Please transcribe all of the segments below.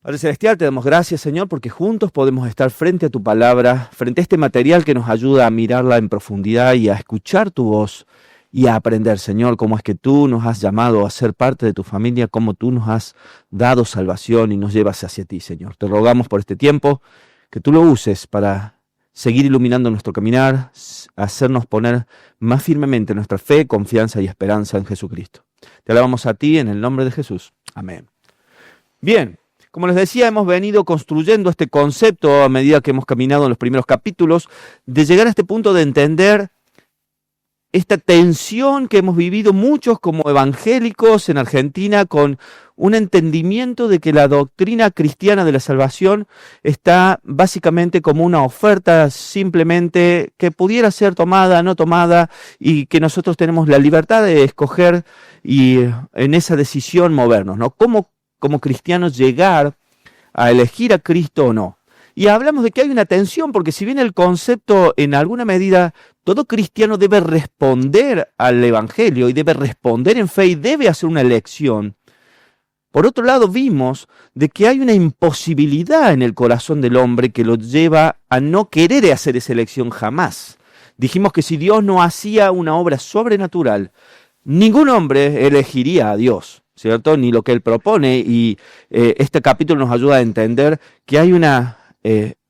Padre Celestial, te damos gracias, Señor, porque juntos podemos estar frente a tu palabra, frente a este material que nos ayuda a mirarla en profundidad y a escuchar tu voz y a aprender, Señor, cómo es que tú nos has llamado a ser parte de tu familia, cómo tú nos has dado salvación y nos llevas hacia ti, Señor. Te rogamos por este tiempo que tú lo uses para seguir iluminando nuestro caminar, hacernos poner más firmemente nuestra fe, confianza y esperanza en Jesucristo. Te alabamos a ti en el nombre de Jesús. Amén. Bien. Como les decía, hemos venido construyendo este concepto a medida que hemos caminado en los primeros capítulos, de llegar a este punto de entender esta tensión que hemos vivido muchos como evangélicos en Argentina con un entendimiento de que la doctrina cristiana de la salvación está básicamente como una oferta simplemente que pudiera ser tomada, no tomada, y que nosotros tenemos la libertad de escoger y en esa decisión movernos, ¿no? Como cristianos llegar a elegir a Cristo o no. Y hablamos de que hay una tensión, porque si bien el concepto en alguna medida, todo cristiano debe responder al Evangelio y debe responder en fe y debe hacer una elección, por otro lado vimos de que hay una imposibilidad en el corazón del hombre que lo lleva a no querer hacer esa elección jamás. Dijimos que si Dios no hacía una obra sobrenatural, ningún hombre elegiría a Dios, ¿cierto? Ni lo que Él propone, y este capítulo nos ayuda a entender que hay una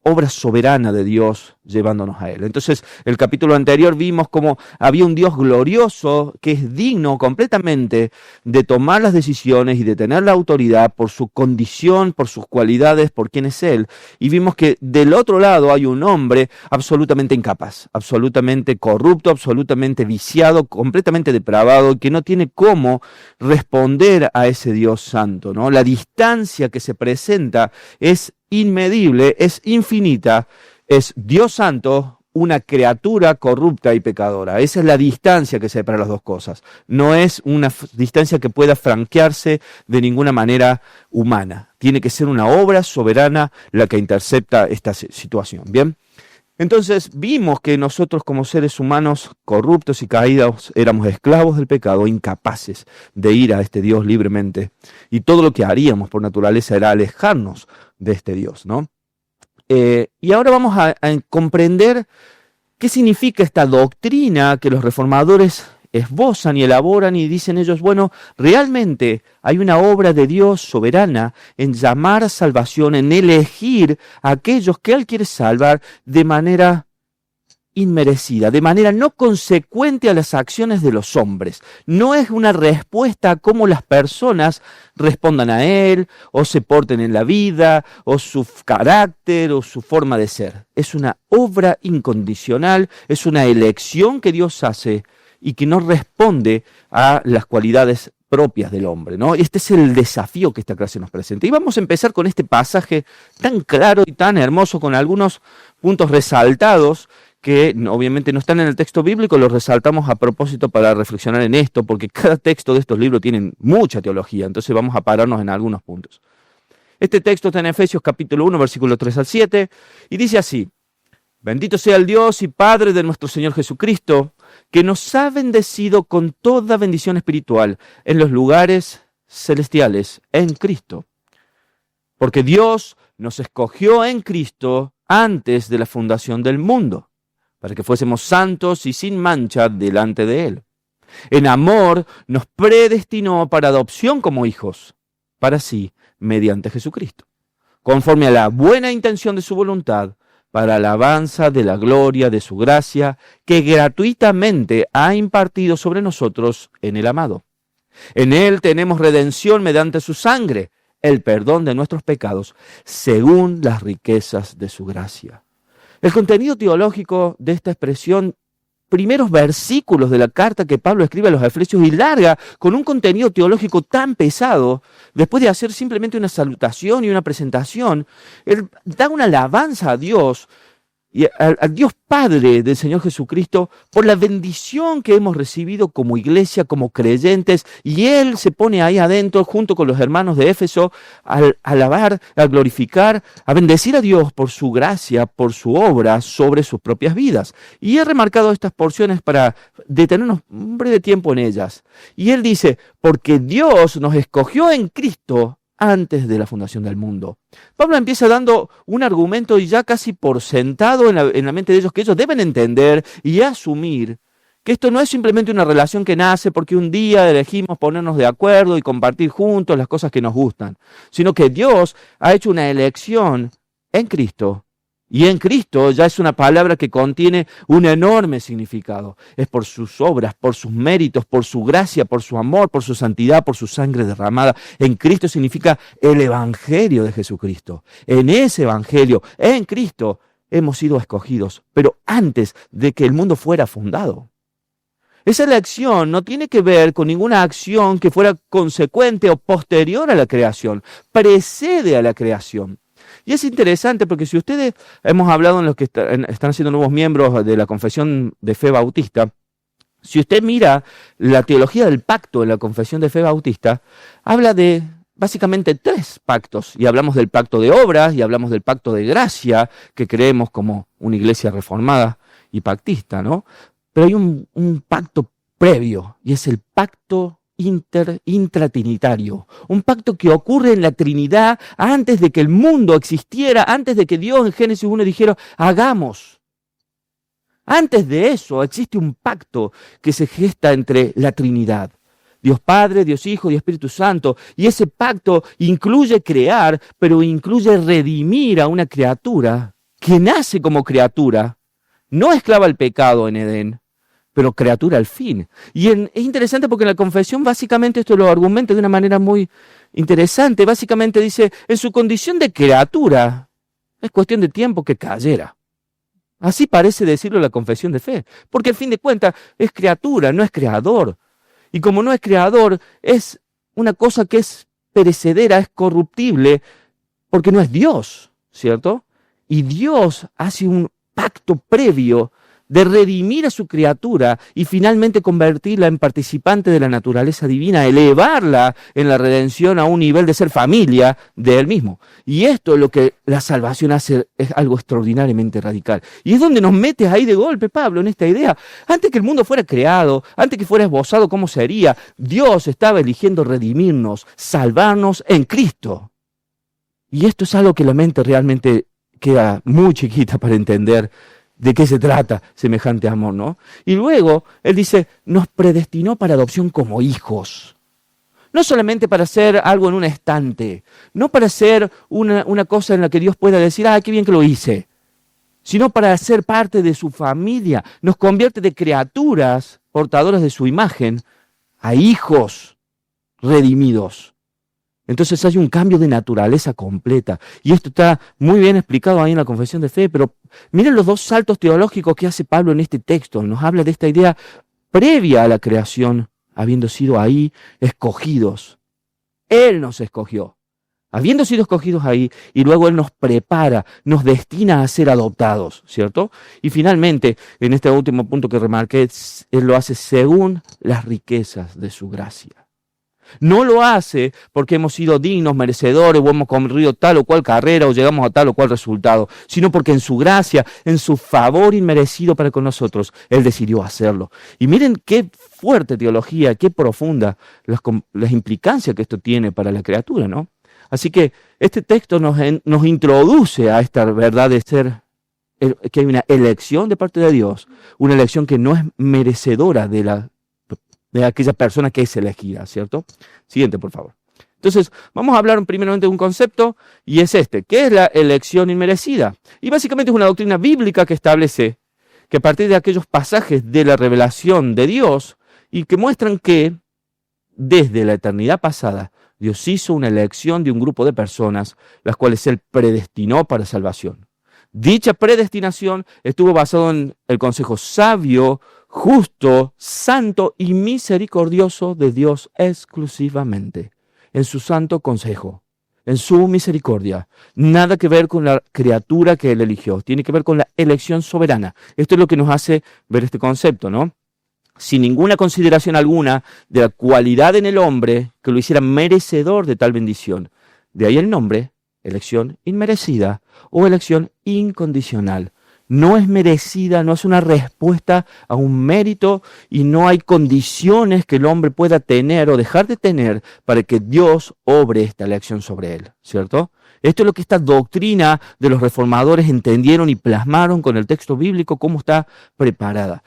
obra soberana de Dios llevándonos a Él. Entonces, el capítulo anterior vimos cómo había un Dios glorioso que es digno completamente de tomar las decisiones y de tener la autoridad por su condición, por sus cualidades, por quién es Él. Y vimos que del otro lado hay un hombre absolutamente incapaz, absolutamente corrupto, absolutamente viciado, completamente depravado, que no tiene cómo responder a ese Dios santo, ¿no? La distancia que se presenta es inmedible, es infinita, es Dios santo, una criatura corrupta y pecadora. Esa es la distancia que separa las dos cosas. No es una distancia que pueda franquearse de ninguna manera humana. Tiene que ser una obra soberana la que intercepta esta situación. ¿Bien? Entonces vimos que nosotros como seres humanos corruptos y caídos éramos esclavos del pecado, incapaces de ir a este Dios libremente. Y todo lo que haríamos por naturaleza era alejarnos de este Dios, ¿no? Y ahora vamos a comprender qué significa esta doctrina que los reformadores esbozan y elaboran y dicen ellos, bueno, realmente hay una obra de Dios soberana en llamar a salvación, en elegir a aquellos que Él quiere salvar de manera inmerecida, de manera no consecuente a las acciones de los hombres. No es una respuesta a cómo las personas respondan a Él, o se porten en la vida, o su carácter, o su forma de ser. Es una obra incondicional, es una elección que Dios hace y que no responde a las cualidades propias del hombre, ¿no? Este es el desafío que esta clase nos presenta. Y vamos a empezar con este pasaje tan claro y tan hermoso, con algunos puntos resaltados que obviamente no están en el texto bíblico, los resaltamos a propósito para reflexionar en esto, porque cada texto de estos libros tiene mucha teología, entonces vamos a pararnos en algunos puntos. Este texto está en Efesios capítulo 1, versículo 3 al 7, y dice así: Bendito sea el Dios y Padre de nuestro Señor Jesucristo, que nos ha bendecido con toda bendición espiritual en los lugares celestiales en Cristo. Porque Dios nos escogió en Cristo antes de la fundación del mundo, para que fuésemos santos y sin mancha delante de Él. En amor nos predestinó para adopción como hijos, para sí, mediante Jesucristo, conforme a la buena intención de su voluntad, para alabanza de la gloria de su gracia, que gratuitamente ha impartido sobre nosotros en el amado. En Él tenemos redención mediante su sangre, el perdón de nuestros pecados, según las riquezas de su gracia. El contenido teológico de esta expresión, primeros versículos de la carta que Pablo escribe a los Efesios, y larga con un contenido teológico tan pesado, después de hacer simplemente una salutación y una presentación, él da una alabanza a Dios y al Dios Padre del Señor Jesucristo por la bendición que hemos recibido como iglesia, como creyentes, y Él se pone ahí adentro junto con los hermanos de Éfeso a alabar, a glorificar, a bendecir a Dios por su gracia, por su obra sobre sus propias vidas. Y he remarcado estas porciones para detenernos un breve tiempo en ellas. Y Él dice, porque Dios nos escogió en Cristo antes de la fundación del mundo. Pablo empieza dando un argumento y ya casi por sentado en la mente de ellos, que ellos deben entender y asumir que esto no es simplemente una relación que nace porque un día elegimos ponernos de acuerdo y compartir juntos las cosas que nos gustan, sino que Dios ha hecho una elección en Cristo. Y en Cristo ya es una palabra que contiene un enorme significado. Es por sus obras, por sus méritos, por su gracia, por su amor, por su santidad, por su sangre derramada. En Cristo significa el Evangelio de Jesucristo. En ese Evangelio, en Cristo, hemos sido escogidos, pero antes de que el mundo fuera fundado. Esa elección no tiene que ver con ninguna acción que fuera consecuente o posterior a la creación. Precede a la creación. Y es interesante porque si ustedes, hemos hablado en los que están siendo nuevos miembros de la Confesión de Fe Bautista, si usted mira la teología del pacto en la Confesión de Fe Bautista, habla de básicamente 3 pactos. Y hablamos del pacto de obras y hablamos del pacto de gracia, que creemos como una iglesia reformada y pactista, ¿no? Pero hay un pacto previo y es el pacto intratrinitario, un pacto que ocurre en la Trinidad antes de que el mundo existiera, antes de que Dios en Génesis 1 dijera, hagamos. Antes de eso existe un pacto que se gesta entre la Trinidad, Dios Padre, Dios Hijo y Espíritu Santo, y ese pacto incluye crear, pero incluye redimir a una criatura que nace como criatura, no esclava al pecado en Edén, pero criatura al fin. Y es interesante porque en la confesión básicamente esto lo argumenta de una manera muy interesante. Básicamente dice, en su condición de criatura, es cuestión de tiempo que cayera. Así parece decirlo la confesión de fe, porque al fin de cuentas es criatura, no es creador. Y como no es creador, es una cosa que es perecedera, es corruptible, porque no es Dios, ¿cierto? Y Dios hace un pacto previo de redimir a su criatura y finalmente convertirla en participante de la naturaleza divina, elevarla en la redención a un nivel de ser familia de Él mismo. Y esto es lo que la salvación hace, es algo extraordinariamente radical. Y es donde nos metes ahí de golpe, Pablo, en esta idea. Antes que el mundo fuera creado, antes que fuera esbozado cómo sería, Dios estaba eligiendo redimirnos, salvarnos en Cristo. Y esto es algo que la mente realmente queda muy chiquita para entender de qué se trata semejante amor, ¿no? Y luego, él dice, nos predestinó para adopción como hijos. No solamente para hacer algo en un estante, no para hacer una cosa en la que Dios pueda decir, qué bien que lo hice, sino para ser parte de su familia. Nos convierte de criaturas portadoras de su imagen a hijos redimidos. Entonces hay un cambio de naturaleza completa. Y esto está muy bien explicado ahí en la Confesión de Fe, pero miren los 2 saltos teológicos que hace Pablo en este texto. Nos habla de esta idea previa a la creación, habiendo sido ahí escogidos. Él nos escogió, habiendo sido escogidos ahí, y luego Él nos prepara, nos destina a ser adoptados, ¿cierto? Y finalmente, en este último punto que remarqué, Él lo hace según las riquezas de su gracia. No lo hace porque hemos sido dignos, merecedores, o hemos corrido tal o cual carrera, o llegamos a tal o cual resultado, sino porque en su gracia, en su favor inmerecido para con nosotros, Él decidió hacerlo. Y miren qué fuerte teología, qué profunda las implicancias que esto tiene para la criatura, ¿no? Así que este texto nos introduce a esta verdad de ser, que hay una elección de parte de Dios, una elección que no es merecedora de aquella persona que es elegida, ¿cierto? Siguiente, por favor. Entonces, vamos a hablar primeramente de un concepto, y es este, ¿qué es la elección inmerecida? Y básicamente es una doctrina bíblica que establece que a partir de aquellos pasajes de la revelación de Dios, y que muestran que desde la eternidad pasada, Dios hizo una elección de un grupo de personas, las cuales Él predestinó para salvación. Dicha predestinación estuvo basada en el consejo sabio, justo, santo y misericordioso de Dios exclusivamente, en su santo consejo, en su misericordia. Nada que ver con la criatura que Él eligió, tiene que ver con la elección soberana. Esto es lo que nos hace ver este concepto, ¿no? Sin ninguna consideración alguna de la cualidad en el hombre que lo hiciera merecedor de tal bendición. De ahí el nombre, elección inmerecida o elección incondicional. no es merecida, no es una respuesta a un mérito y no hay condiciones que el hombre pueda tener o dejar de tener para que Dios obre esta elección sobre él, ¿cierto? Esto es lo que esta doctrina de los reformadores entendieron y plasmaron con el texto bíblico, cómo está preparada.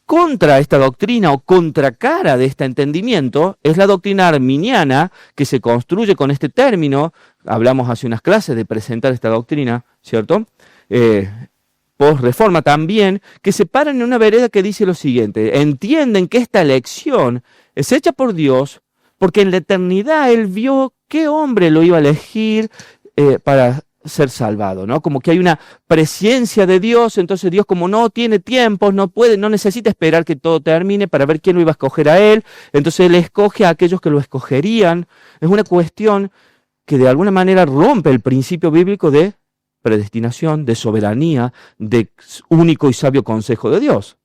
Contra esta doctrina o contracara de este entendimiento es la doctrina arminiana que se construye con este término. Hablamos hace unas clases de presentar esta doctrina, ¿cierto? Post-reforma también, que se paran en una vereda que dice lo siguiente: entienden que esta elección es hecha por Dios porque en la eternidad Él vio qué hombre lo iba a elegir para ser salvado, ¿no? Como que hay una presciencia de Dios, entonces Dios, como no tiene tiempos, no necesita esperar que todo termine para ver quién lo iba a escoger a Él, entonces Él escoge a aquellos que lo escogerían. Es una cuestión que de alguna manera rompe el principio bíblico de predestinación, de soberanía, de único y sabio consejo de Dios.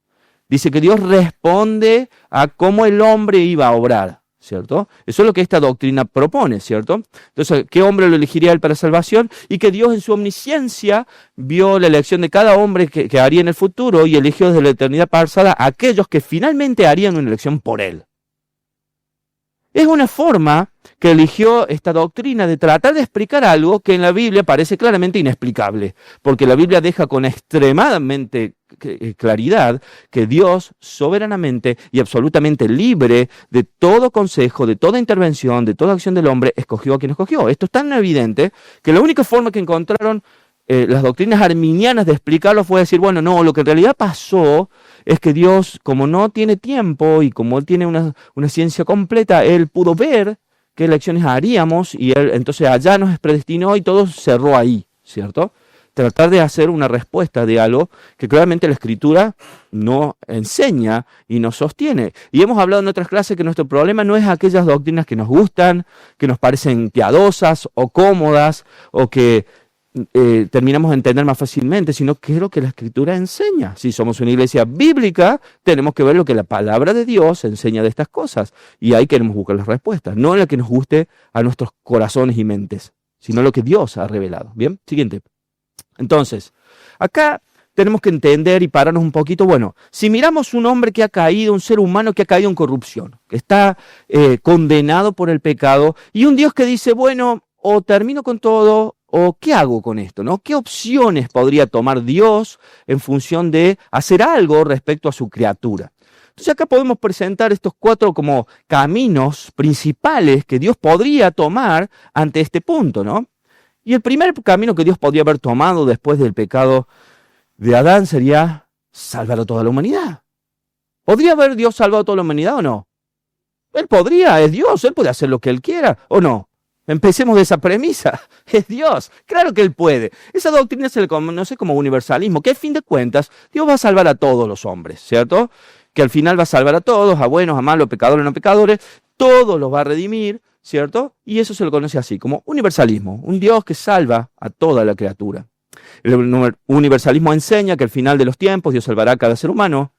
Dice que Dios responde a cómo el hombre iba a obrar, ¿cierto? Eso es lo que esta doctrina propone, ¿cierto? Entonces, ¿qué hombre lo elegiría él para salvación? Y que Dios en su omnisciencia vio la elección de cada hombre que haría en el futuro y eligió desde la eternidad pasada a aquellos que finalmente harían una elección por él. Es una forma que eligió esta doctrina de tratar de explicar algo que en la Biblia parece claramente inexplicable, porque la Biblia deja con extremadamente claridad que Dios soberanamente y absolutamente libre de todo consejo, de toda intervención, de toda acción del hombre, escogió a quien escogió. Esto es tan evidente que la única forma que encontraron las doctrinas arminianas de explicarlo fue decir, bueno, no, lo que en realidad pasó es que Dios, como no tiene tiempo y como Él tiene una ciencia completa, Él pudo ver qué elecciones haríamos y Él entonces allá nos predestinó y todo cerró ahí, ¿cierto? Tratar de hacer una respuesta de algo que claramente la Escritura no enseña y no sostiene. Y hemos hablado en otras clases que nuestro problema no es aquellas doctrinas que nos gustan, que nos parecen piadosas o cómodas o que terminamos de entender más fácilmente, sino qué es lo que la Escritura enseña. Si somos una iglesia bíblica, tenemos que ver lo que la palabra de Dios enseña de estas cosas, y ahí queremos buscar las respuestas, no en la que nos guste a nuestros corazones y mentes, sino lo que Dios ha revelado. Bien, siguiente. Entonces, acá tenemos que entender y pararnos un poquito. Bueno, si miramos un hombre que ha caído, un ser humano que ha caído en corrupción, que está condenado por el pecado, y un Dios que dice, bueno, o termino con todo, o ¿qué hago con esto? ¿No? ¿Qué opciones podría tomar Dios en función de hacer algo respecto a su criatura? Entonces acá podemos presentar estos 4 como caminos principales que Dios podría tomar ante este punto, ¿no? Y el primer camino que Dios podría haber tomado después del pecado de Adán sería salvar a toda la humanidad. ¿Podría haber Dios salvado a toda la humanidad o no? Él podría, es Dios, Él puede hacer lo que Él quiera, ¿o no? Empecemos de esa premisa. Es Dios, claro que Él puede. Esa doctrina se le conoce como universalismo, que a fin de cuentas Dios va a salvar a todos los hombres, ¿cierto? Que al final va a salvar a todos, a buenos, a malos, pecadores, no pecadores, todos los va a redimir, ¿cierto? Y eso se lo conoce así, como universalismo, un Dios que salva a toda la criatura. El universalismo enseña que al final de los tiempos Dios salvará a cada ser humano.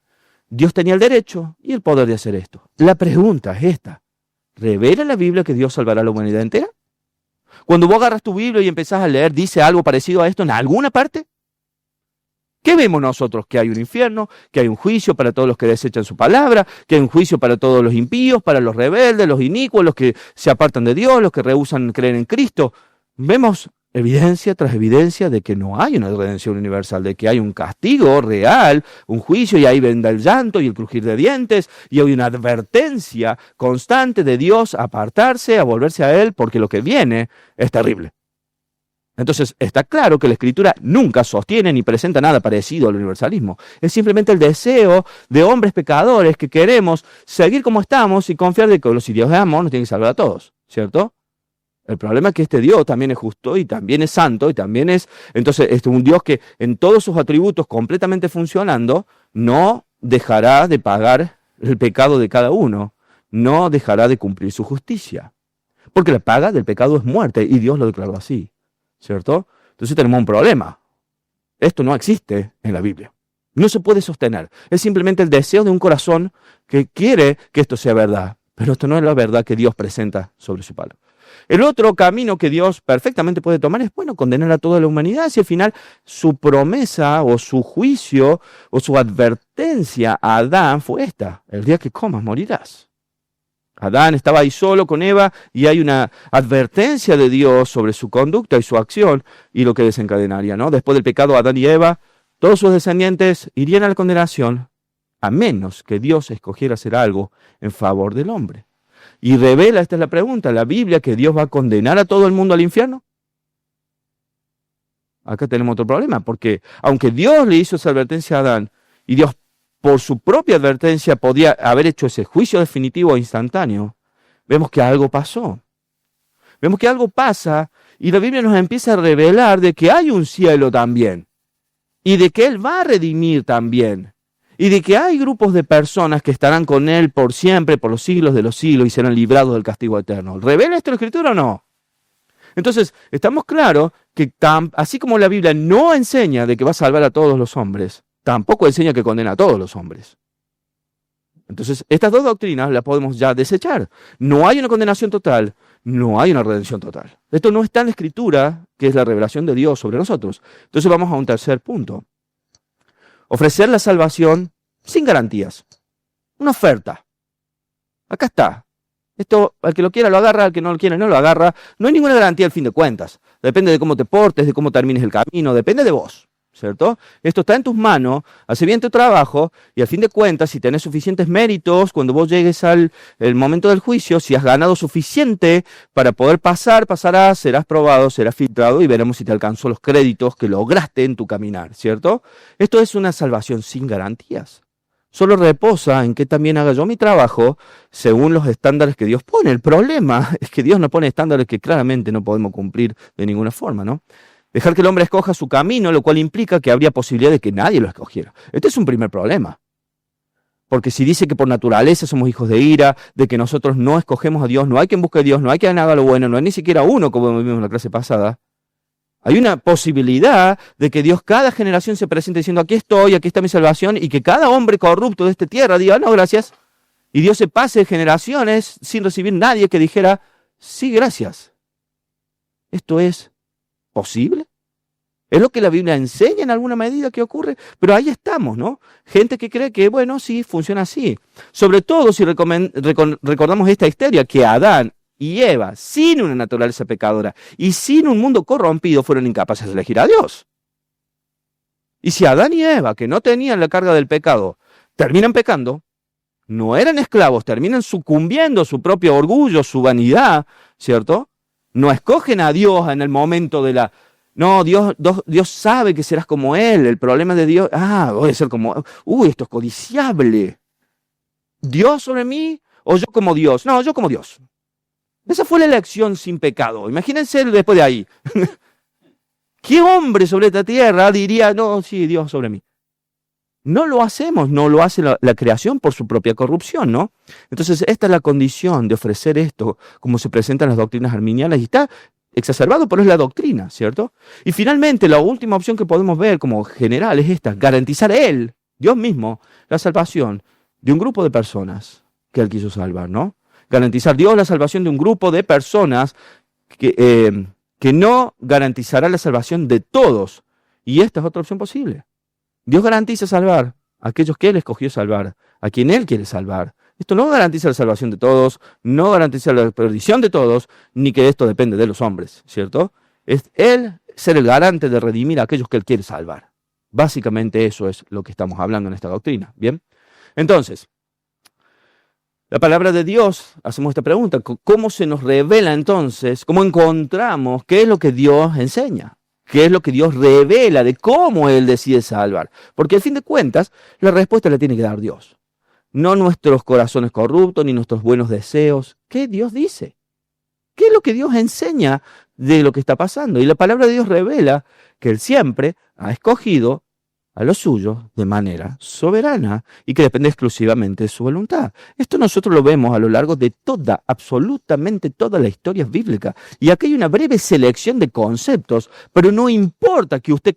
Dios tenía el derecho y el poder de hacer esto. La pregunta es esta: ¿revela la Biblia que Dios salvará a la humanidad entera? Cuando vos agarras tu Biblia y empezás a leer, ¿dice algo parecido a esto en alguna parte? ¿Qué vemos nosotros? Que hay un infierno, que hay un juicio para todos los que desechan su palabra, que hay un juicio para todos los impíos, para los rebeldes, los inicuos, los que se apartan de Dios, los que rehúsan creer en Cristo. Vemos evidencia tras evidencia de que no hay una redención universal, de que hay un castigo real, un juicio, y ahí vendrá el llanto y el crujir de dientes, y hay una advertencia constante de Dios a apartarse, a volverse a Él, porque lo que viene es terrible. Entonces, está claro que la Escritura nunca sostiene ni presenta nada parecido al universalismo. Es simplemente el deseo de hombres pecadores que queremos seguir como estamos y confiar de que si Dios es amor nos tiene que salvar a todos, ¿cierto? El problema es que este Dios también es justo y también es santo y también es... Entonces, este es un Dios que en todos sus atributos completamente funcionando, no dejará de pagar el pecado de cada uno, no dejará de cumplir su justicia. Porque la paga del pecado es muerte y Dios lo declaró así, ¿cierto? Entonces tenemos un problema. Esto no existe en la Biblia. No se puede sostener. Es simplemente el deseo de un corazón que quiere que esto sea verdad. Pero esto no es la verdad que Dios presenta sobre su palabra. El otro camino que Dios perfectamente puede tomar es, bueno, condenar a toda la humanidad, si al final su promesa o su juicio o su advertencia a Adán fue esta: el día que comas morirás. Adán estaba ahí solo con Eva y hay una advertencia de Dios sobre su conducta y su acción y lo que desencadenaría, ¿no? Después del pecado, Adán y Eva, todos sus descendientes irían a la condenación, a menos que Dios escogiera hacer algo en favor del hombre. Y revela, esta es la pregunta, ¿la Biblia que Dios va a condenar a todo el mundo al infierno? Acá tenemos otro problema, porque aunque Dios le hizo esa advertencia a Adán, y Dios por su propia advertencia podía haber hecho ese juicio definitivo e instantáneo, vemos que algo pasó. Vemos que algo pasa y la Biblia nos empieza a revelar de que hay un cielo también, y de que Él va a redimir también, y de que hay grupos de personas que estarán con Él por siempre, por los siglos de los siglos, y serán librados del castigo eterno. ¿Revela esto la Escritura o no? Entonces, estamos claros que así como la Biblia no enseña de que va a salvar a todos los hombres, tampoco enseña que condena a todos los hombres. Entonces, estas dos doctrinas las podemos ya desechar. No hay una condenación total, no hay una redención total. Esto no está en la Escritura, que es la revelación de Dios sobre nosotros. Entonces vamos a un tercer punto. Ofrecer la salvación sin garantías. Una oferta. Acá está. Esto, al que lo quiera lo agarra, al que no lo quiera no lo agarra. No hay ninguna garantía al fin de cuentas. Depende de cómo te portes, de cómo termines el camino, depende de vos. ¿Cierto? Esto está en tus manos, hace bien tu trabajo y al fin de cuentas, si tenés suficientes méritos, cuando vos llegues al el momento del juicio, si has ganado suficiente para poder pasar, pasarás, serás probado, serás filtrado y veremos si te alcanzó los créditos que lograste en tu caminar, ¿cierto? Esto es una salvación sin garantías. Solo reposa en que también haga yo mi trabajo según los estándares que Dios pone. El problema es que Dios nos pone estándares que claramente no podemos cumplir de ninguna forma, ¿no? Dejar que el hombre escoja su camino, lo cual implica que habría posibilidad de que nadie lo escogiera. Este es un primer problema. Porque si dice que por naturaleza somos hijos de ira, de que nosotros no escogemos a Dios, no hay quien busque a Dios, no hay quien haga lo bueno, no hay ni siquiera uno, como vimos en la clase pasada, hay una posibilidad de que Dios cada generación se presente diciendo, aquí estoy, aquí está mi salvación, y que cada hombre corrupto de esta tierra diga, no, gracias. Y Dios se pase generaciones sin recibir nadie que dijera, sí, gracias. Esto es ¿posible? Es lo que la Biblia enseña en alguna medida que ocurre, pero ahí estamos, ¿no? Gente que cree que, bueno, sí, funciona así. Sobre todo si recordamos esta historia, que Adán y Eva, sin una naturaleza pecadora y sin un mundo corrompido, fueron incapaces de elegir a Dios. Y si Adán y Eva, que no tenían la carga del pecado, terminan pecando, no eran esclavos, terminan sucumbiendo a su propio orgullo, su vanidad, ¿cierto? No escogen a Dios en el momento de la... No, Dios sabe que serás como Él. El problema de Dios... voy a ser como... esto es codiciable. ¿Dios sobre mí o yo como Dios? No, yo como Dios. Esa fue la elección sin pecado. Imagínense después de ahí. ¿Qué hombre sobre esta tierra diría, no, sí, Dios sobre mí? No lo hacemos, no lo hace la creación por su propia corrupción, ¿no? Entonces, esta es la condición de ofrecer esto, como se presentan las doctrinas arminianas, y está exacerbado, pero es la doctrina, ¿cierto? Y finalmente, la última opción que podemos ver como general es esta: garantizar Él, Dios mismo, la salvación de un grupo de personas que Él quiso salvar, ¿no? Garantizar Dios la salvación de un grupo de personas que no garantizará la salvación de todos. Y esta es otra opción posible. Dios garantiza salvar a aquellos que Él escogió salvar, a quien Él quiere salvar. Esto no garantiza la salvación de todos, no garantiza la perdición de todos, ni que esto depende de los hombres, ¿cierto? Es Él ser el garante de redimir a aquellos que Él quiere salvar. Básicamente eso es lo que estamos hablando en esta doctrina, ¿bien? Entonces, la palabra de Dios, hacemos esta pregunta, ¿cómo se nos revela entonces? ¿Cómo encontramos qué es lo que Dios enseña? ¿Qué es lo que Dios revela de cómo Él decide salvar? Porque al fin de cuentas, la respuesta la tiene que dar Dios. No nuestros corazones corruptos, ni nuestros buenos deseos. ¿Qué Dios dice? ¿Qué es lo que Dios enseña de lo que está pasando? Y la palabra de Dios revela que Él siempre ha escogido a los suyos de manera soberana y que depende exclusivamente de su voluntad. Esto nosotros lo vemos a lo largo de absolutamente toda la historia bíblica. Y aquí hay una breve selección de conceptos, pero no importa que usted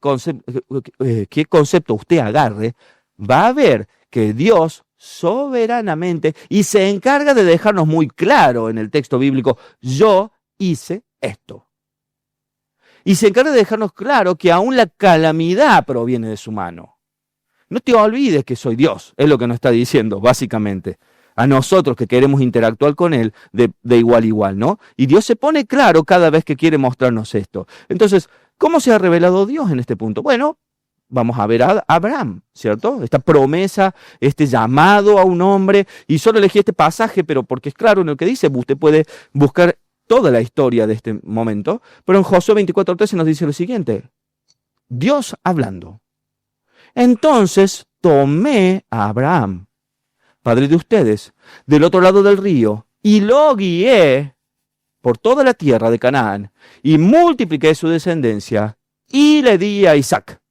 qué concepto usted agarre, va a ver que Dios soberanamente, y se encarga de dejarnos muy claro en el texto bíblico, yo hice esto. Y se encarga de dejarnos claro que aún la calamidad proviene de su mano. No te olvides que soy Dios, es lo que nos está diciendo, básicamente. A nosotros que queremos interactuar con Él de igual a igual, ¿no? Y Dios se pone claro cada vez que quiere mostrarnos esto. Entonces, ¿cómo se ha revelado Dios en este punto? Bueno, vamos a ver a Abraham, ¿cierto? Esta promesa, este llamado a un hombre, y solo elegí este pasaje, pero porque es claro en lo que dice, usted puede buscar toda la historia de este momento, pero en Josué 24:13 nos dice lo siguiente, Dios hablando. Entonces tomé a Abraham, padre de ustedes, del otro lado del río, y lo guié por toda la tierra de Canaán, y multipliqué su descendencia, y le di a Isaac.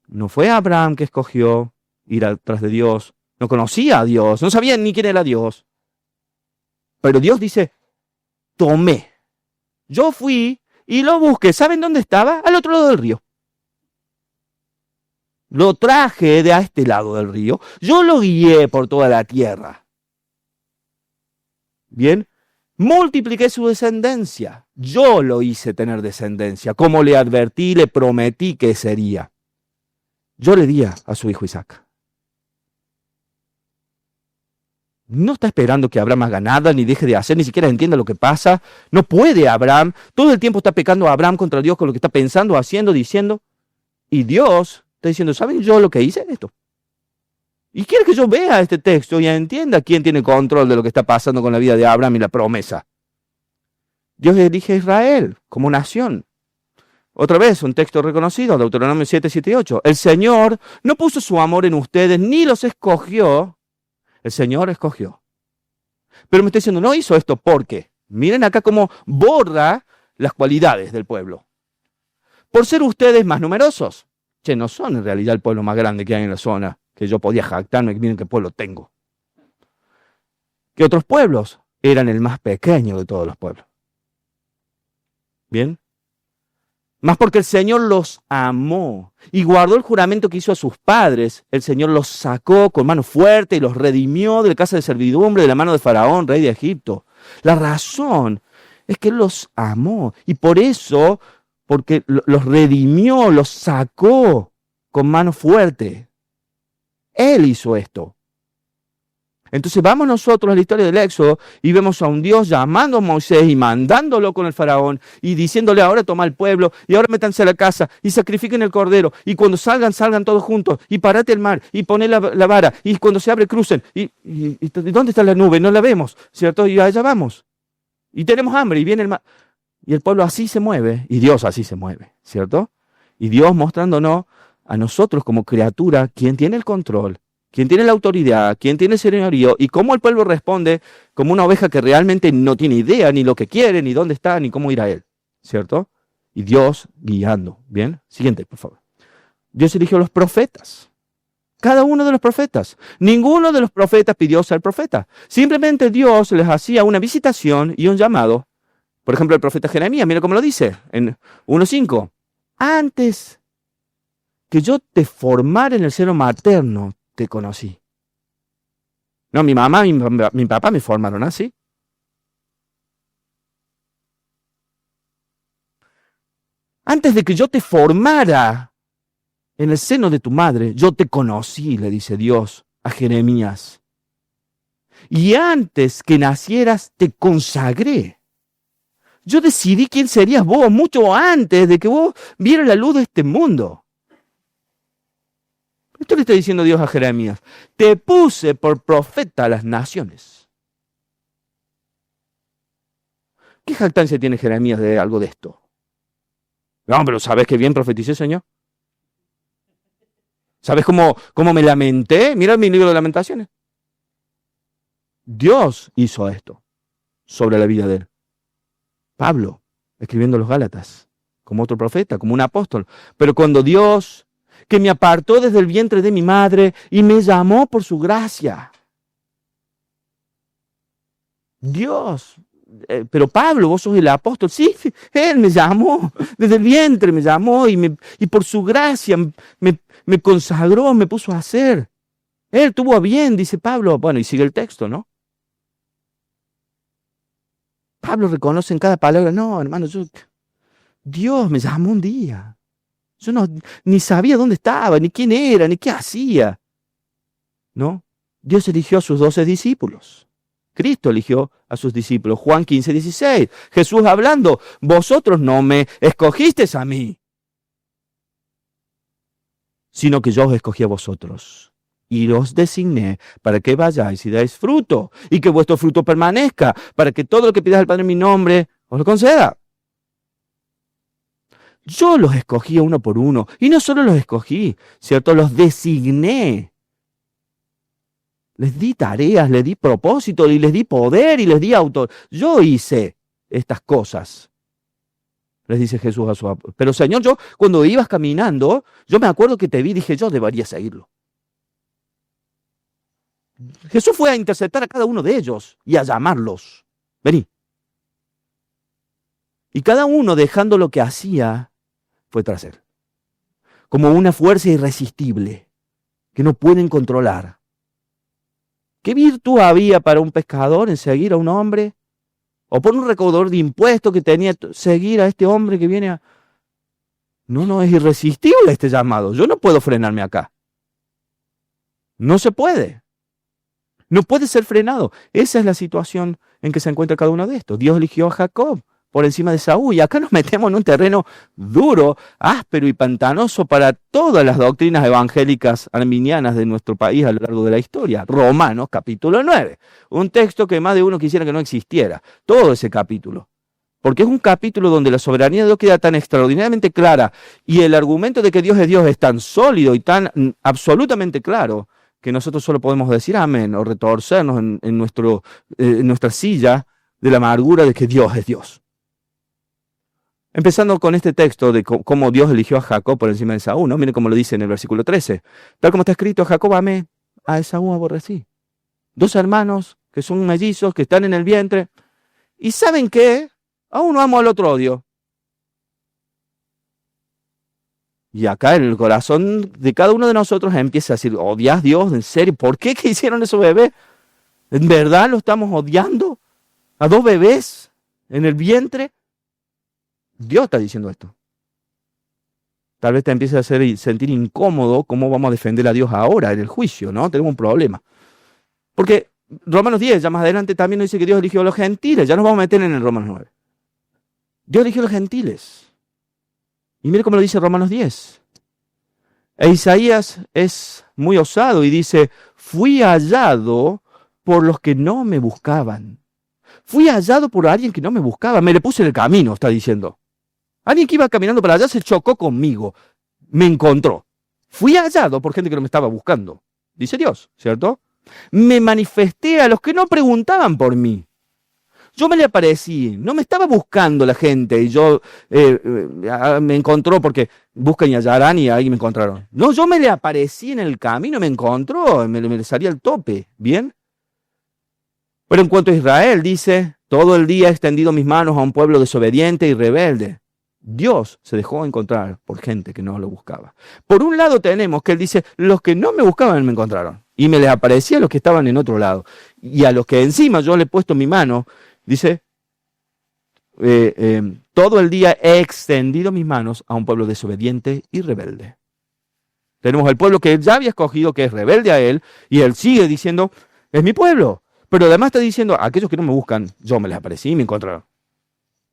No fue Abraham que escogió ir atrás de Dios, no conocía a Dios, no sabía ni quién era Dios. Pero Dios dice, tomé. Yo fui y lo busqué. ¿Saben dónde estaba? Al otro lado del río. Lo traje de a este lado del río. Yo lo guié por toda la tierra. Bien. Multipliqué su descendencia. Yo lo hice tener descendencia. Como le advertí, le prometí que sería. Yo le di a su hijo Isaac. No está esperando que Abraham haga nada, ni deje de hacer, ni siquiera entienda lo que pasa. No puede Abraham. Todo el tiempo está pecando a Abraham contra Dios con lo que está pensando, haciendo, diciendo. Y Dios está diciendo, ¿saben yo lo que hice? Esto. Y quiere que yo vea este texto y entienda quién tiene control de lo que está pasando con la vida de Abraham y la promesa. Dios elige a Israel como nación. Otra vez, un texto reconocido, Deuteronomio 7, 7 y 8. El Señor no puso su amor en ustedes, ni los escogió. El Señor escogió. Pero me está diciendo, no hizo esto porque, miren acá cómo borra las cualidades del pueblo. Por ser ustedes más numerosos. Che, no son en realidad el pueblo más grande que hay en la zona, que yo podía jactarme, que miren qué pueblo tengo. Que otros pueblos eran el más pequeño de todos los pueblos. ¿Bien? Más porque el Señor los amó y guardó el juramento que hizo a sus padres. El Señor los sacó con mano fuerte y los redimió de la casa de servidumbre, de la mano de Faraón, rey de Egipto. La razón es que Él los amó y por eso, porque los redimió, los sacó con mano fuerte. Él hizo esto. Entonces vamos nosotros a la historia del Éxodo y vemos a un Dios llamando a Moisés y mandándolo con el faraón y diciéndole ahora toma el pueblo y ahora métanse a la casa y sacrifiquen el cordero y cuando salgan todos juntos y parate el mar y poné la vara y cuando se abre crucen y ¿dónde está la nube? No la vemos, ¿cierto? Y allá vamos. Y tenemos hambre y viene el mar. Y el pueblo así se mueve y Dios así se mueve, ¿cierto? Y Dios mostrándonos a nosotros como criatura quién tiene el control. ¿Quién tiene la autoridad? ¿Quién tiene el señorío? Y cómo el pueblo responde como una oveja que realmente no tiene idea ni lo que quiere, ni dónde está, ni cómo ir a él. ¿Cierto? Y Dios guiando. ¿Bien? Siguiente, por favor. Dios eligió a los profetas. Cada uno de los profetas. Ninguno de los profetas pidió ser profeta. Simplemente Dios les hacía una visitación y un llamado. Por ejemplo, el profeta Jeremías, mira cómo lo dice en 1:5. Antes que yo te formara en el seno materno, te conocí. No, mi mamá y mi papá me formaron así. Antes de que yo te formara en el seno de tu madre, yo te conocí, le dice Dios a Jeremías. Y antes que nacieras, te consagré. Yo decidí quién serías vos mucho antes de que vos vieras la luz de este mundo. Esto le está diciendo Dios a Jeremías. Te puse por profeta a las naciones. ¿Qué jactancia tiene Jeremías de algo de esto? No, pero ¿sabes qué bien profeticé, Señor? ¿Sabes cómo me lamenté? Mira mi libro de lamentaciones. Dios hizo esto sobre la vida de él. Pablo, escribiendo a los Gálatas, como otro profeta, como un apóstol. Pero cuando Dios, que me apartó desde el vientre de mi madre y me llamó por su gracia. Dios, pero Pablo, vos sos el apóstol. Sí, él me llamó, desde el vientre me llamó y por su gracia me consagró, me puso a hacer. Él tuvo a bien, dice Pablo. Bueno, y sigue el texto, ¿no? Pablo reconoce en cada palabra, no, hermano, Dios me llamó un día. Yo ni sabía dónde estaba, ni quién era, ni qué hacía. ¿No? Dios eligió a sus 12 discípulos. Cristo eligió a sus discípulos. Juan 15:16. Jesús hablando, vosotros no me escogisteis a mí, sino que yo os escogí a vosotros. Y os designé para que vayáis y dais fruto, y que vuestro fruto permanezca, para que todo lo que pidáis al Padre en mi nombre os lo conceda. Yo los escogí uno por uno, y no solo los escogí, ¿cierto? Los designé. Les di tareas, les di propósito, y les di poder, y les di autor. Yo hice estas cosas, les dice Jesús a su apóstol. Pero Señor, yo cuando ibas caminando, yo me acuerdo que te vi y dije, yo debería seguirlo. Jesús fue a interceptar a cada uno de ellos y a llamarlos. Vení. Y cada uno, dejando lo que hacía, fue tras él. Como una fuerza irresistible que no pueden controlar. ¿Qué virtud había para un pescador en seguir a un hombre? O por un recaudador de impuestos que tenía seguir a este hombre que viene a... No, es irresistible este llamado. Yo no puedo frenarme acá. No se puede. No puede ser frenado. Esa es la situación en que se encuentra cada uno de estos. Dios eligió a Jacob por encima de Saúl. Y acá nos metemos en un terreno duro, áspero y pantanoso para todas las doctrinas evangélicas arminianas de nuestro país a lo largo de la historia. Romanos capítulo 9. Un texto que más de uno quisiera que no existiera. Todo ese capítulo. Porque es un capítulo donde la soberanía de Dios queda tan extraordinariamente clara y el argumento de que Dios es tan sólido y tan absolutamente claro que nosotros solo podemos decir amén o retorcernos en nuestra silla de la amargura de que Dios es Dios. Empezando con este texto de cómo Dios eligió a Jacob por encima de Esaú, ¿no? Miren cómo lo dice en el versículo 13. Tal como está escrito, Jacob amé, a Esaú aborrecí. Dos hermanos que son mellizos, que están en el vientre. ¿Y saben qué? A uno amo, al otro odio. Y acá en el corazón de cada uno de nosotros empieza a decir, ¿odias a Dios? ¿En serio? ¿Por qué que hicieron esos bebés? ¿En verdad lo estamos odiando? ¿A dos bebés en el vientre? Dios está diciendo esto. Tal vez te empiece a hacer sentir incómodo cómo vamos a defender a Dios ahora en el juicio, ¿no? Tenemos un problema. Porque Romanos 10, ya más adelante también nos dice que Dios eligió a los gentiles. Ya nos vamos a meter en el Romanos 9. Dios eligió a los gentiles. Y mire cómo lo dice Romanos 10. E Isaías es muy osado y dice, fui hallado por los que no me buscaban. Fui hallado por alguien que no me buscaba. Me le puse en el camino, está diciendo. Alguien que iba caminando para allá se chocó conmigo. Me encontró. Fui hallado por gente que no me estaba buscando. Dice Dios, ¿cierto? Me manifesté a los que no preguntaban por mí. Yo me le aparecí, no me estaba buscando la gente y yo me encontró porque buscan y hallarán y ahí me encontraron. No, yo me le aparecí en el camino, me encontró, me salía al tope, ¿bien? Pero en cuanto a Israel, dice, todo el día he extendido mis manos a un pueblo desobediente y rebelde. Dios se dejó encontrar por gente que no lo buscaba. Por un lado tenemos que él dice, los que no me buscaban me encontraron. Y me les aparecí a los que estaban en otro lado. Y a los que encima yo le he puesto mi mano, dice, todo el día he extendido mis manos a un pueblo desobediente y rebelde. Tenemos el pueblo que él ya había escogido, que es rebelde a él, y él sigue diciendo, es mi pueblo. Pero además está diciendo, a aquellos que no me buscan, yo me les aparecí y me encontraron.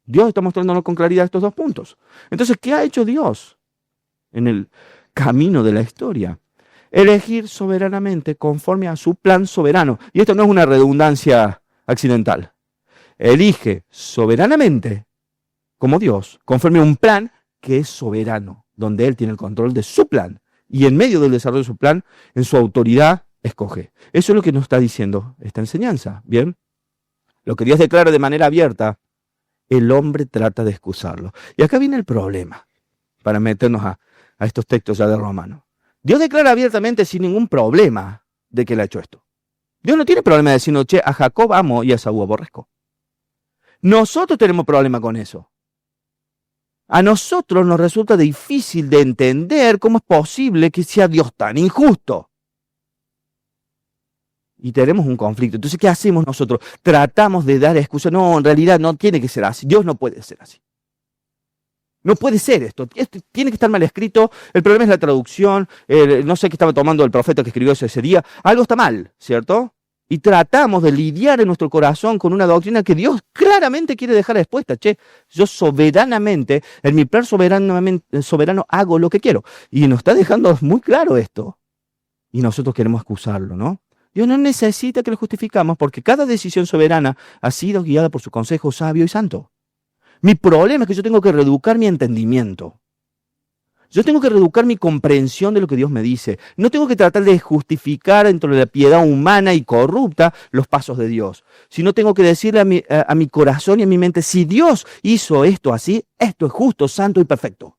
Dios está mostrándonos con claridad estos dos puntos. Entonces, ¿qué ha hecho Dios en el camino de la historia? Elegir soberanamente conforme a su plan soberano. Y esto no es una redundancia accidental. Elige soberanamente como Dios, conforme a un plan que es soberano, donde Él tiene el control de su plan. Y en medio del desarrollo de su plan, en su autoridad, escoge. Eso es lo que nos está diciendo esta enseñanza. ¿Bien? Lo que Dios declara de manera abierta, el hombre trata de excusarlo. Y acá viene el problema, para meternos a estos textos ya de Romanos. Dios declara abiertamente sin ningún problema de que Él ha hecho esto. Dios no tiene problema de decirnos, che, a Jacob amo y a Esaú aborrezco. Nosotros tenemos problema con eso. A nosotros nos resulta difícil de entender cómo es posible que sea Dios tan injusto. Y tenemos un conflicto. Entonces, ¿qué hacemos nosotros? Tratamos de dar excusa. No, en realidad no tiene que ser así. Dios no puede ser así. No puede ser esto. Tiene que estar mal escrito. El problema es la traducción. No sé qué estaba tomando el profeta que escribió eso ese día. Algo está mal, ¿cierto? Y tratamos de lidiar en nuestro corazón con una doctrina que Dios claramente quiere dejar expuesta. Che, yo soberanamente, en mi plan soberano hago lo que quiero. Y nos está dejando muy claro esto. Y nosotros queremos excusarlo, ¿no? Dios no necesita que lo justificamos porque cada decisión soberana ha sido guiada por su consejo sabio y santo. Mi problema es que yo tengo que reeducar mi entendimiento. Yo tengo que reeducar mi comprensión de lo que Dios me dice. No tengo que tratar de justificar dentro de la piedad humana y corrupta los pasos de Dios, sino tengo que decirle a mi corazón y a mi mente, si Dios hizo esto así, esto es justo, santo y perfecto.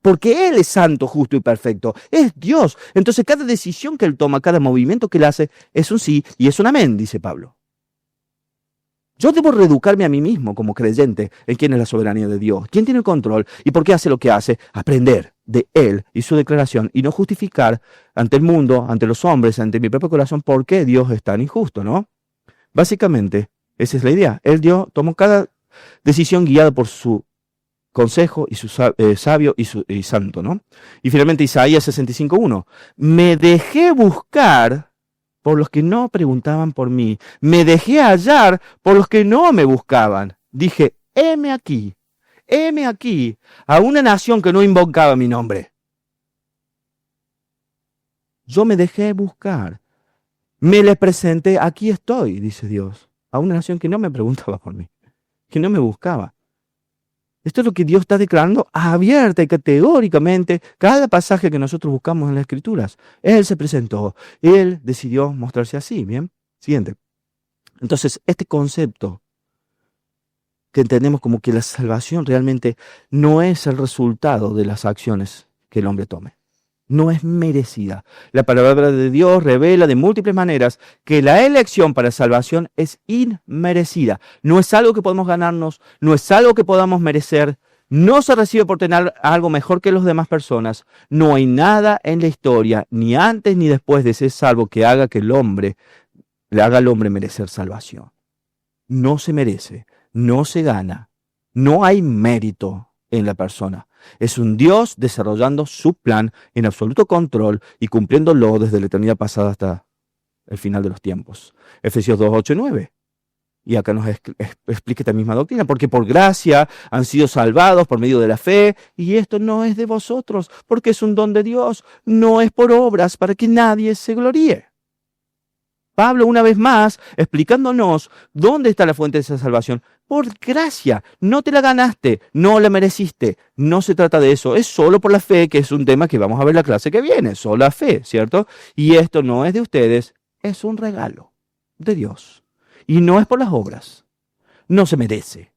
Porque Él es santo, justo y perfecto. Es Dios. Entonces cada decisión que Él toma, cada movimiento que Él hace, es un sí y es un amén, dice Pablo. Yo debo reeducarme a mí mismo como creyente en quién es la soberanía de Dios, quién tiene el control y por qué hace lo que hace. Aprender de Él y su declaración y no justificar ante el mundo, ante los hombres, ante mi propio corazón por qué Dios es tan injusto, ¿no? Básicamente, esa es la idea. Tomó cada decisión guiada por su consejo y su sabio y santo, ¿no? Y finalmente Isaías 65:1. Me dejé buscar por los que no preguntaban por mí. Me dejé hallar por los que no me buscaban. Dije, heme aquí, a una nación que no invocaba mi nombre. Yo me dejé buscar. Me les presenté, aquí estoy, dice Dios, a una nación que no me preguntaba por mí, que no me buscaba. Esto es lo que Dios está declarando abierta y categóricamente cada pasaje que nosotros buscamos en las Escrituras. Él se presentó, Él decidió mostrarse así, ¿bien? Siguiente. Entonces, este concepto que entendemos como que la salvación realmente no es el resultado de las acciones que el hombre tome. No es merecida. La palabra de Dios revela de múltiples maneras que la elección para salvación es inmerecida. No es algo que podemos ganarnos, no es algo que podamos merecer, no se recibe por tener algo mejor que las demás personas. No hay nada en la historia, ni antes ni después de ser salvo, que haga que le haga al hombre merecer salvación. No se merece, no se gana, no hay mérito en la persona. Es un Dios desarrollando su plan en absoluto control y cumpliéndolo desde la eternidad pasada hasta el final de los tiempos. Efesios 2, 8 y 9. Y acá nos explica esta misma doctrina, porque por gracia han sido salvados por medio de la fe, y esto no es de vosotros, porque es un don de Dios, no es por obras para que nadie se gloríe. Pablo, una vez más, explicándonos dónde está la fuente de esa salvación. Por gracia, no te la ganaste, no la mereciste, no se trata de eso, es solo por la fe, que es un tema que vamos a ver en la clase que viene, solo la fe, ¿cierto? Y esto no es de ustedes, es un regalo de Dios. Y no es por las obras, no se merece,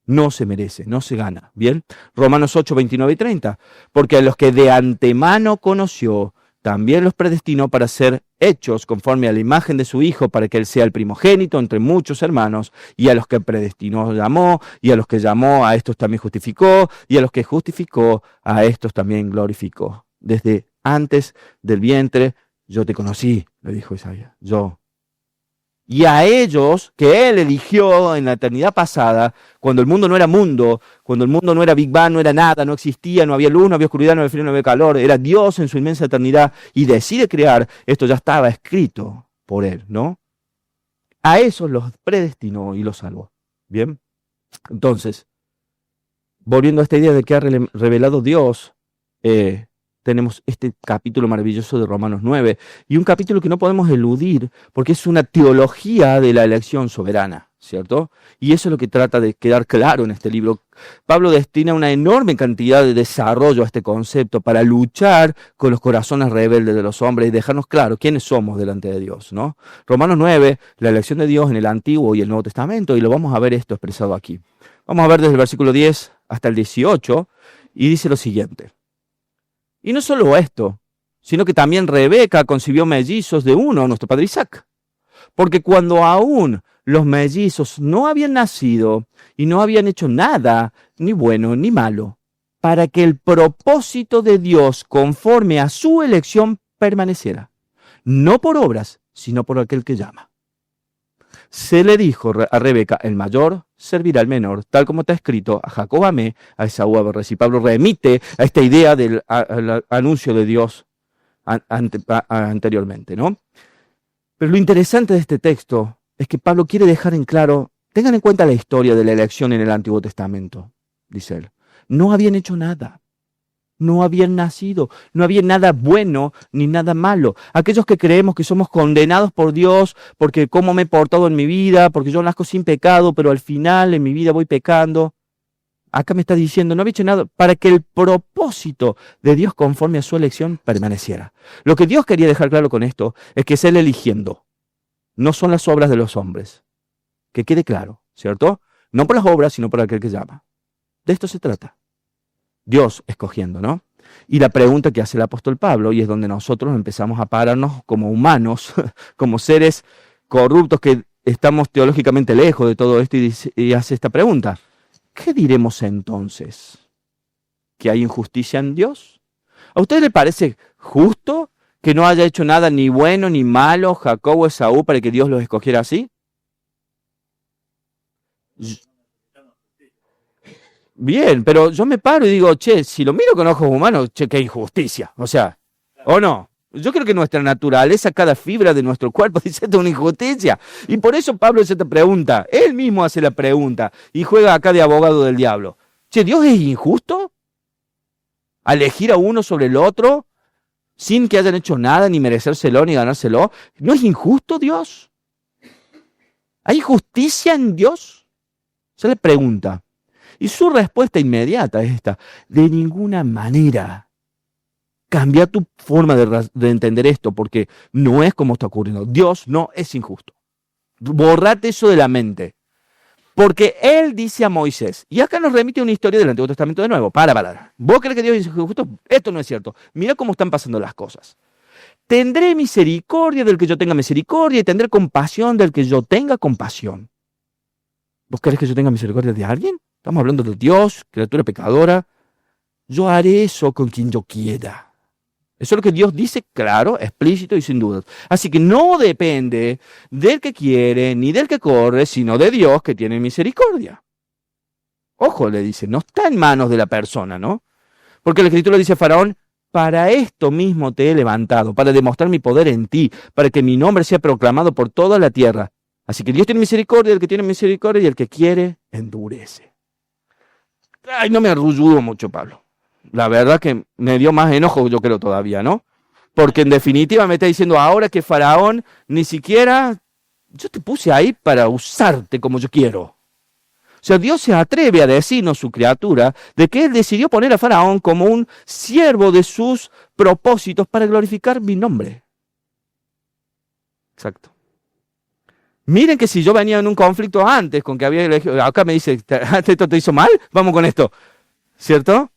no se gana, ¿bien? Romanos 8, 29 y 30, porque a los que de antemano conoció, también los predestinó para ser hechos conforme a la imagen de su Hijo, para que Él sea el primogénito entre muchos hermanos, y a los que predestinó llamó, y a los que llamó a estos también justificó, y a los que justificó a estos también glorificó. Desde antes del vientre yo te conocí, le dijo Isaías, yo. Y a ellos que Él eligió en la eternidad pasada, cuando el mundo no era mundo, cuando el mundo no era Big Bang, no era nada, no existía, no había luz, no había oscuridad, no había frío, no había calor, era Dios en su inmensa eternidad y decide crear, esto ya estaba escrito por Él, ¿no? A esos los predestinó y los salvó. Bien, entonces, volviendo a esta idea de que ha revelado Dios, tenemos este capítulo maravilloso de Romanos 9, y un capítulo que no podemos eludir, porque es una teología de la elección soberana, ¿cierto? Y eso es lo que trata de quedar claro en este libro. Pablo destina una enorme cantidad de desarrollo a este concepto para luchar con los corazones rebeldes de los hombres y dejarnos claro quiénes somos delante de Dios, ¿no? Romanos 9, la elección de Dios en el Antiguo y el Nuevo Testamento, y lo vamos a ver esto expresado aquí. Vamos a ver desde el versículo 10 hasta el 18, y dice lo siguiente. Y no solo esto, sino que también Rebeca concibió mellizos de uno, nuestro padre Isaac. Porque cuando aún los mellizos no habían nacido y no habían hecho nada, ni bueno ni malo, para que el propósito de Dios conforme a su elección permaneciera, no por obras, sino por aquel que llama. Se le dijo a Rebeca, el mayor servirá al menor, tal como está escrito, a Jacob amé, a Esaú aborrecí. Pablo remite a esta idea del al anuncio de Dios anteriormente, ¿no? Pero lo interesante de este texto es que Pablo quiere dejar en claro, tengan en cuenta la historia de la elección en el Antiguo Testamento, dice él. No habían hecho nada. No habían nacido, no había nada bueno ni nada malo. Aquellos que creemos que somos condenados por Dios porque cómo me he portado en mi vida, porque yo nazco sin pecado, pero al final en mi vida voy pecando. Acá me está diciendo, no había hecho nada para que el propósito de Dios conforme a su elección permaneciera. Lo que Dios quería dejar claro con esto es que es Él eligiendo, no son las obras de los hombres. Que quede claro, ¿cierto? No por las obras, sino por aquel que llama. De esto se trata. Dios escogiendo, ¿no? Y la pregunta que hace el apóstol Pablo, y es donde nosotros empezamos a pararnos como humanos, como seres corruptos que estamos teológicamente lejos de todo esto, y hace esta pregunta. ¿Qué diremos entonces? ¿Que hay injusticia en Dios? ¿A usted le parece justo que no haya hecho nada ni bueno ni malo Jacob o Esaú para que Dios los escogiera así? Bien, pero yo me paro y digo, che, si lo miro con ojos humanos, che, qué injusticia. O sea, ¿o no? Yo creo que nuestra naturaleza, cada fibra de nuestro cuerpo dice esto es una injusticia. Y por eso Pablo hace esta pregunta. Él mismo hace la pregunta y juega acá de abogado del diablo. Che, ¿Dios es injusto? ¿A elegir a uno sobre el otro sin que hayan hecho nada, ni merecérselo, ni ganárselo? ¿No es injusto Dios? ¿Hay justicia en Dios? Se le pregunta. Y su respuesta inmediata es esta: de ninguna manera. Cambia tu forma de entender esto, porque no es como está ocurriendo. Dios no es injusto. Borrate eso de la mente. Porque Él dice a Moisés, y acá nos remite una historia del Antiguo Testamento de nuevo. Para. ¿Vos crees que Dios es injusto? Esto no es cierto. Mira cómo están pasando las cosas. Tendré misericordia del que yo tenga misericordia y tendré compasión del que yo tenga compasión. ¿Vos querés que yo tenga misericordia de alguien? Estamos hablando de Dios, criatura pecadora. Yo haré eso con quien yo quiera. Eso es lo que Dios dice, claro, explícito y sin dudas. Así que no depende del que quiere ni del que corre, sino de Dios que tiene misericordia. Ojo, le dice, no está en manos de la persona, ¿no? Porque la Escritura dice a Faraón, para esto mismo te he levantado, para demostrar mi poder en ti, para que mi nombre sea proclamado por toda la tierra. Así que Dios tiene misericordia, el que tiene misericordia y el que quiere, endurece. Ay, no me arrulludo mucho, Pablo. La verdad que me dio más enojo, yo creo, todavía, ¿no? Porque en definitiva me está diciendo ahora que Faraón ni siquiera, yo te puse ahí para usarte como yo quiero. O sea, Dios se atreve a decirnos, su criatura, de que Él decidió poner a Faraón como un siervo de sus propósitos para glorificar mi nombre. Exacto. Miren que si yo venía en un conflicto antes con que había elegido, acá me dice, ¿esto te hizo mal? Vamos con esto, ¿cierto?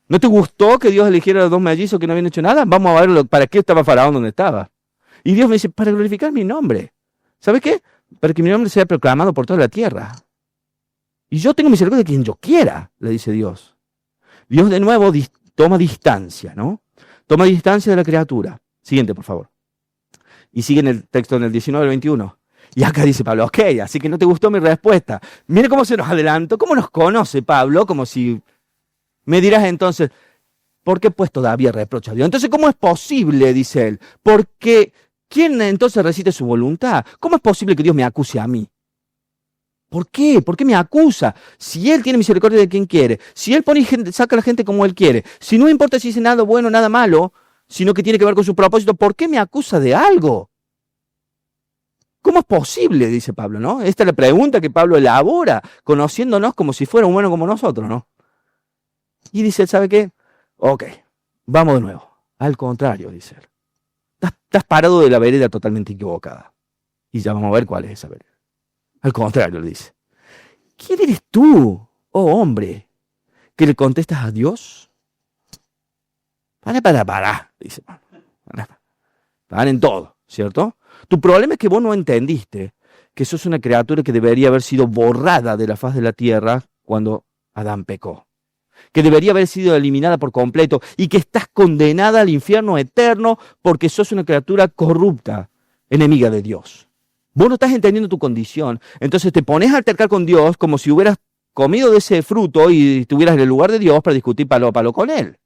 ¿No te gustó que Dios eligiera a los dos mellizos que no habían hecho nada? Vamos a ver para qué estaba Faraón donde estaba. Y Dios me dice, para glorificar mi nombre. ¿Sabes qué? Para que mi nombre sea proclamado por toda la tierra. Y yo tengo misericordia de quien yo quiera, le dice Dios. Dios de nuevo toma distancia, ¿no? Toma distancia de la criatura. Siguiente, por favor. Y sigue en el texto en el 19 al 21. Y acá dice Pablo, ok, así que no te gustó mi respuesta. Mire cómo se nos adelantó, cómo nos conoce Pablo, como si me dirás entonces, ¿por qué pues todavía reprocha a Dios? Entonces, ¿cómo es posible, dice él? Porque, ¿quién entonces resiste su voluntad? ¿Cómo es posible que Dios me acuse a mí? ¿Por qué? ¿Por qué me acusa? Si Él tiene misericordia de quien quiere, si Él pone saca a la gente como Él quiere, si no importa si dice nada bueno o nada malo, sino que tiene que ver con su propósito, ¿por qué me acusa de algo? ¿Cómo es posible? Dice Pablo, ¿no? Esta es la pregunta que Pablo elabora, conociéndonos como si fuera humano como nosotros, ¿no? Y dice, ¿sabe qué? Ok, vamos de nuevo. Al contrario, dice él. Estás parado de la vereda totalmente equivocada. Y ya vamos a ver cuál es esa vereda. Al contrario, le dice. ¿Quién eres tú, oh hombre, que le contestas a Dios? Para, dice Pablo. Para en todo, ¿cierto? Tu problema es que vos no entendiste que sos una criatura que debería haber sido borrada de la faz de la tierra cuando Adán pecó. Que debería haber sido eliminada por completo y que estás condenada al infierno eterno porque sos una criatura corrupta, enemiga de Dios. Vos no estás entendiendo tu condición, entonces te pones a altercar con Dios como si hubieras comido de ese fruto y estuvieras en el lugar de Dios para discutir palo a palo con Él.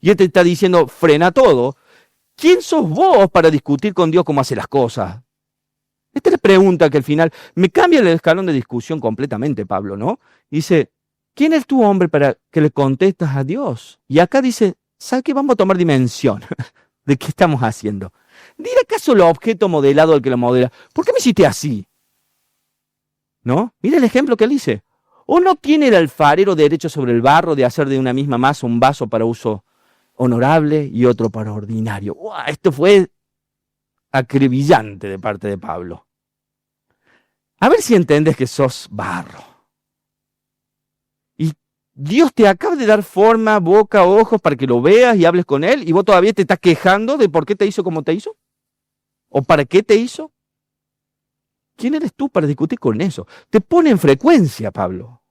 Y Él te está diciendo, frena todo. ¿Quién sos vos para discutir con Dios cómo hace las cosas? Esta es la pregunta que al final me cambia el escalón de discusión completamente, Pablo, ¿no? Dice, ¿quién es tu hombre para que le contestas a Dios? Y acá dice, ¿sabes qué? Vamos a tomar dimensión de qué estamos haciendo. ¿Dirá acaso el objeto modelado al que lo modela? ¿Por qué me hiciste así? ¿No? Mira el ejemplo que él dice. ¿O no tiene el alfarero derecho sobre el barro de hacer de una misma masa un vaso para uso honorable y otro para ordinario? ¡Wow! Esto fue acribillante de parte de Pablo. A ver si entendés que sos barro. Y Dios te acaba de dar forma, boca, ojos para que lo veas y hables con Él, y vos todavía te estás quejando de por qué te hizo como te hizo. ¿O para qué te hizo? ¿Quién eres tú para discutir con eso? Te pone en frecuencia, Pablo.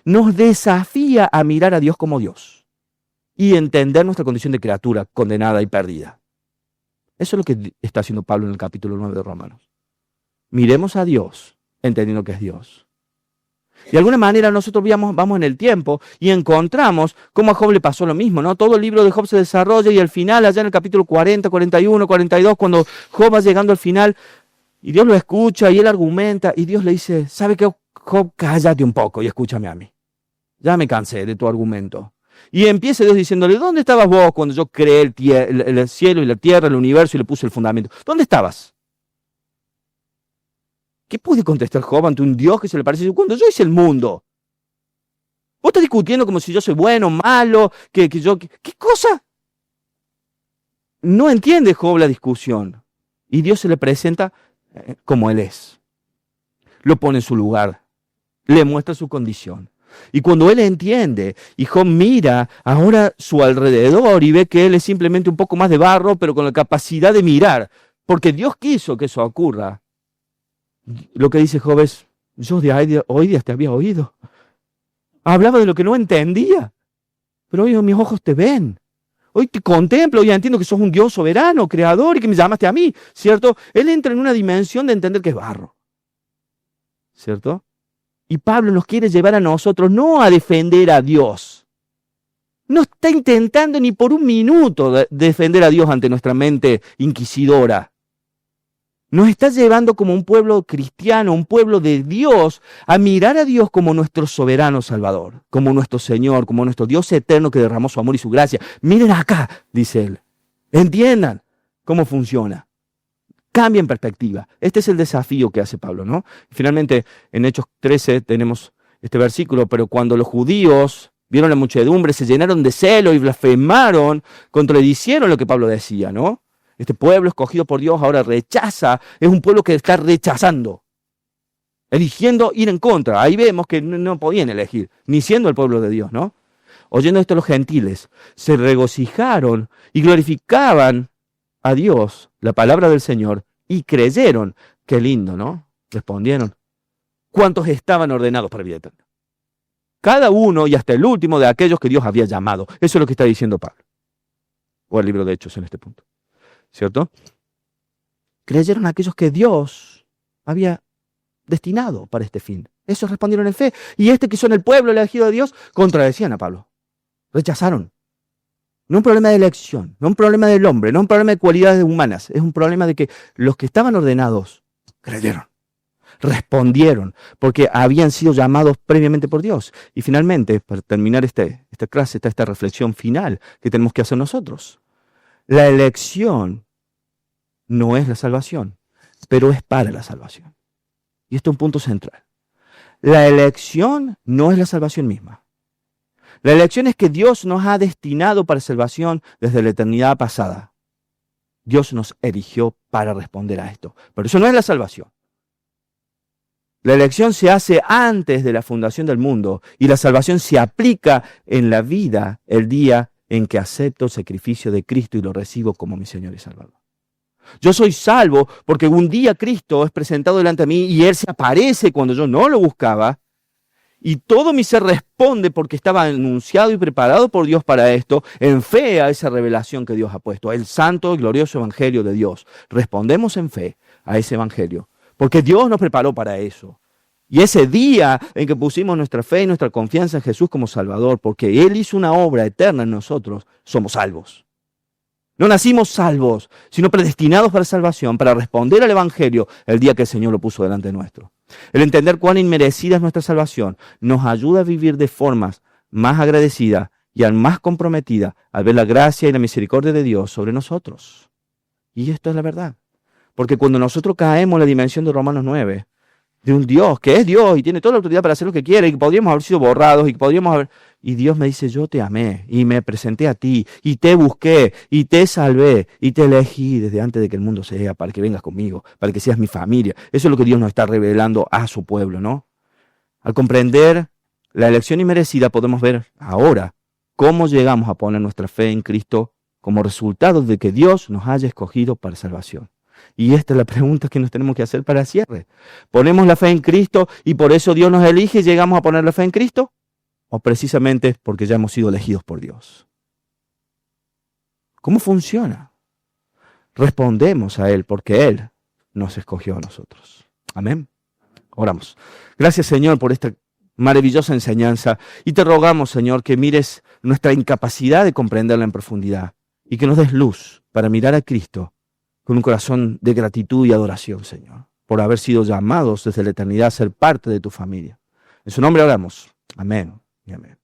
Nos desafía a mirar a Dios como Dios y entender nuestra condición de criatura condenada y perdida. Eso es lo que está haciendo Pablo en el capítulo 9 de Romanos. Miremos a Dios, entendiendo que es Dios. De alguna manera nosotros vamos en el tiempo y encontramos cómo a Job le pasó lo mismo, ¿no? Todo el libro de Job se desarrolla y al final, allá en el capítulo 40, 41, 42, cuando Job va llegando al final y Dios lo escucha y él argumenta y Dios le dice, ¿sabe qué, Job? Cállate un poco y escúchame a mí. Ya me cansé de tu argumento. Y empieza Dios diciéndole, ¿dónde estabas vos cuando yo creé el cielo y la tierra, el universo y le puse el fundamento? ¿Dónde estabas? ¿Qué puede contestar Job ante un Dios que se le parece? Cuando yo hice el mundo. Vos estás discutiendo como si yo soy bueno, malo, ¿qué cosa? No entiende Job la discusión. Y Dios se le presenta como Él es. Lo pone en su lugar. Le muestra su condición. Y cuando Él entiende, y Job mira ahora su alrededor y ve que Él es simplemente un poco más de barro, pero con la capacidad de mirar, porque Dios quiso que eso ocurra. Lo que dice Job es, yo de hoy día te había oído. Hablaba de lo que no entendía, pero hoy mis ojos te ven. Hoy te contemplo, hoy entiendo que sos un Dios soberano, creador y que me llamaste a mí, ¿cierto? Él entra en una dimensión de entender que es barro, ¿cierto? Y Pablo nos quiere llevar a nosotros no a defender a Dios. No está intentando ni por un minuto defender a Dios ante nuestra mente inquisidora. Nos está llevando como un pueblo cristiano, un pueblo de Dios, a mirar a Dios como nuestro soberano Salvador, como nuestro Señor, como nuestro Dios eterno que derramó su amor y su gracia. Miren acá, dice él. Entiendan cómo funciona. Cambien perspectiva. Este es el desafío que hace Pablo, ¿no? Finalmente, en Hechos 13 tenemos este versículo, pero cuando los judíos vieron la muchedumbre, se llenaron de celo y blasfemaron, contradicieron lo que Pablo decía, ¿no? Este pueblo escogido por Dios ahora rechaza, es un pueblo que está rechazando, eligiendo ir en contra. Ahí vemos que no podían elegir, ni siendo el pueblo de Dios, ¿no? Oyendo esto los gentiles se regocijaron y glorificaban a Dios, la palabra del Señor, y creyeron. Qué lindo, ¿no? Respondieron. ¿Cuántos estaban ordenados para vida eterna? Cada uno y hasta el último de aquellos que Dios había llamado. Eso es lo que está diciendo Pablo. O el libro de Hechos en este punto. ¿Cierto? Creyeron aquellos que Dios había destinado para este fin. Esos respondieron en fe. Y que son el pueblo elegido de Dios, contradecían a Pablo. Rechazaron. No un problema de elección, no un problema del hombre, no un problema de cualidades humanas. Es un problema de que los que estaban ordenados creyeron, respondieron, porque habían sido llamados previamente por Dios. Y finalmente, para terminar esta clase, está esta reflexión final que tenemos que hacer nosotros. La elección no es la salvación, pero es para la salvación. Y esto es un punto central. La elección no es la salvación misma. La elección es que Dios nos ha destinado para salvación desde la eternidad pasada. Dios nos eligió para responder a esto. Pero eso no es la salvación. La elección se hace antes de la fundación del mundo y la salvación se aplica en la vida el día en que acepto el sacrificio de Cristo y lo recibo como mi Señor y Salvador. Yo soy salvo porque un día Cristo es presentado delante de mí y Él se aparece cuando yo no lo buscaba Y todo mi ser responde porque estaba anunciado y preparado por Dios para esto, en fe a esa revelación que Dios ha puesto, el santo y glorioso evangelio de Dios. Respondemos en fe a ese evangelio, porque Dios nos preparó para eso. Y ese día en que pusimos nuestra fe y nuestra confianza en Jesús como Salvador, porque Él hizo una obra eterna en nosotros, somos salvos. No nacimos salvos, sino predestinados para salvación, para responder al evangelio el día que el Señor lo puso delante nuestro. El entender cuán inmerecida es nuestra salvación nos ayuda a vivir de formas más agradecidas y más comprometidas al ver la gracia y la misericordia de Dios sobre nosotros. Y esto es la verdad. Porque cuando nosotros caemos en la dimensión de Romanos 9, de un Dios que es Dios y tiene toda la autoridad para hacer lo que quiere y que podríamos haber sido borrados y que podríamos haber... Y Dios me dice, yo te amé y me presenté a ti y te busqué y te salvé y te elegí desde antes de que el mundo sea para que vengas conmigo, para que seas mi familia. Eso es lo que Dios nos está revelando a su pueblo, ¿no? Al comprender la elección inmerecida podemos ver ahora cómo llegamos a poner nuestra fe en Cristo como resultado de que Dios nos haya escogido para salvación. Y esta es la pregunta que nos tenemos que hacer para el cierre. ¿Ponemos la fe en Cristo y por eso Dios nos elige y llegamos a poner la fe en Cristo? ¿O precisamente porque ya hemos sido elegidos por Dios? ¿Cómo funciona? Respondemos a Él porque Él nos escogió a nosotros. Amén. Oramos. Gracias, Señor, por esta maravillosa enseñanza. Y te rogamos, Señor, que mires nuestra incapacidad de comprenderla en profundidad y que nos des luz para mirar a Cristo con un corazón de gratitud y adoración, Señor, por haber sido llamados desde la eternidad a ser parte de tu familia. En su nombre oramos. Amén y amén.